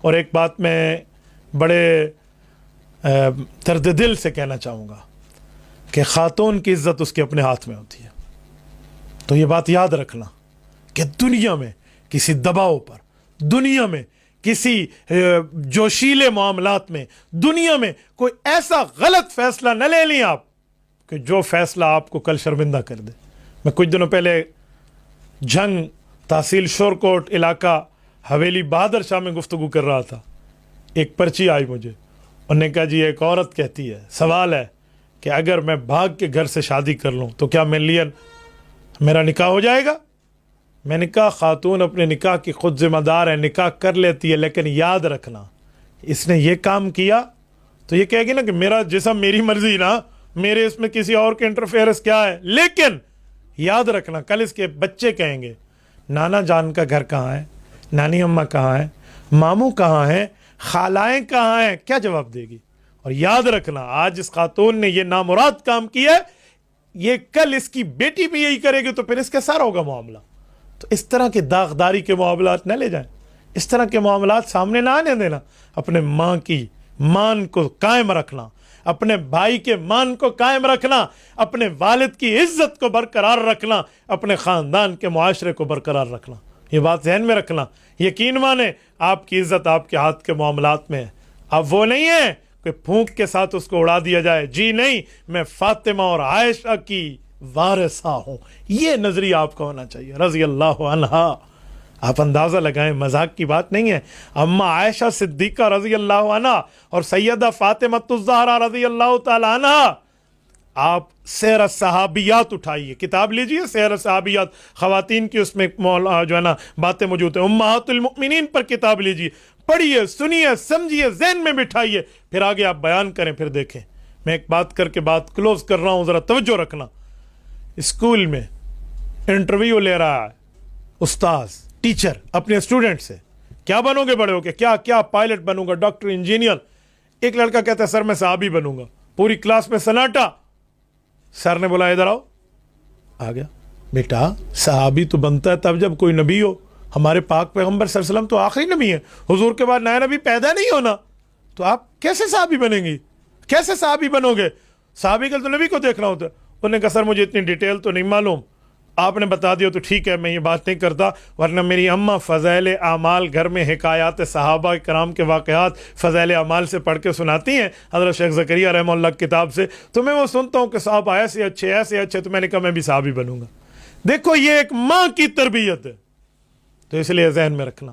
اور ایک بات میں بڑے درد دل سے کہنا چاہوں گا کہ خاتون کی عزت اس کے اپنے ہاتھ میں ہوتی ہے. تو یہ بات یاد رکھنا کہ دنیا میں کسی دباؤ پر، دنیا میں کسی جوشیلے معاملات میں، دنیا میں کوئی ایسا غلط فیصلہ نہ لے لیں آپ کہ جو فیصلہ آپ کو کل شرمندہ کر دے. میں کچھ دنوں پہلے جھنگ تحصیل شورکوٹ علاقہ حویلی بہادر شاہ میں گفتگو کر رہا تھا. ایک پرچی آئی مجھے، انہوں نے کہا جی ایک عورت کہتی ہے، سوال ہے کہ اگر میں بھاگ کے گھر سے شادی کر لوں تو کیا میرا نکاح ہو جائے گا؟ میں نے کہا خاتون اپنے نکاح کی خود ذمہ دار ہے، نکاح کر لیتی ہے، لیکن یاد رکھنا اس نے یہ کام کیا تو یہ کہے گی نا کہ میرا جسم میری مرضی نا، میرے اس میں کسی اور کے انٹرفیئرنس کیا ہے. لیکن یاد رکھنا کل اس کے بچے کہیں گے نانا جان کا گھر کہاں ہے، نانی اماں کہاں ہیں، ماموں کہاں ہیں، خالائیں کہاں ہیں، کیا جواب دے گی؟ اور یاد رکھنا آج اس خاتون نے یہ نامراد کام کیا ہے، یہ کل اس کی بیٹی بھی یہی کرے گی تو پھر اس کے سارا ہوگا معاملہ. تو اس طرح کے داغداری کے معاملات نہ لے جائیں، اس طرح کے معاملات سامنے نہ آنے دینا. اپنے ماں کی مان کو قائم رکھنا، اپنے بھائی کے مان کو قائم رکھنا، اپنے والد کی عزت کو برقرار رکھنا، اپنے خاندان کے معاشرے کو برقرار رکھنا. یہ بات ذہن میں رکھنا. یقین مانیں آپ کی عزت آپ کے ہاتھ کے معاملات میں ہے. اب وہ نہیں ہے کہ پھونک کے ساتھ اس کو اڑا دیا جائے، جی نہیں، میں فاطمہ اور عائشہ کی وارثہ ہوں. یہ نظریہ آپ کا ہونا چاہیے رضی اللہ عنہا. آپ اندازہ لگائیں، مذاق کی بات نہیں ہے. اما عائشہ صدیقہ رضی اللہ عنہا اور سیدہ فاطمہ الزہرا رضی اللہ تعالی عنہا. آپ سیر الصحابیات اٹھائیے، کتاب لیجئے سیر الصحابیات، خواتین کی اس میں جو ہے نا باتیں موجود ہیں. امہات المؤمنین پر کتاب لیجئے، پڑھیے، سنیے، سمجھیے، ذہن میں بٹھائیے، پھر آگے آپ بیان کریں، پھر دیکھیں. میں ایک بات کر کے بات کلوز کر رہا ہوں، ذرا توجہ رکھنا. اسکول میں انٹرویو لے رہا ہے استاذ، ٹیچر اپنے اسٹوڈنٹ سے، کیا بنو گے بڑے ہو کے؟ کیا پائلٹ بنوں گا، ڈاکٹر، انجینئر. ایک لڑکا کہتا ہے سر میں صحابی بنوں گا. پوری کلاس میں سناٹا. سر نے بولا ادھر آؤ. آ گیا. بیٹا صحابی تو بنتا ہے تب جب کوئی نبی ہو. ہمارے پاک پیغمبر صلی اللہ علیہ وسلم تو آخری نبی ہیں، حضور کے بعد نیا نبی پیدا نہیں ہونا. تو آپ کیسے صحابی بنیں گی؟ کیسے صحابی بنو گے؟ صحابی کا تو نبی کو دیکھنا ہوتا ہے. انہوں نے کہا سر مجھے اتنی ڈیٹیل تو نہیں معلوم، آپ نے بتا دیا تو ٹھیک ہے، میں یہ بات نہیں کرتا، ورنہ میری اماں فضائل اعمال گھر میں حکایات صحابہ کرام کے واقعات فضائل اعمال سے پڑھ کے سناتی ہیں حضرت شیخ زکریا رحمہ اللہ کی کتاب سے، تو میں وہ سنتا ہوں کہ صحابہ ایسے اچھے، تو میں نے کہا میں بھی صحابی بنوں گا. دیکھو یہ ایک ماں کی تربیت ہے. تو اس لیے ذہن میں رکھنا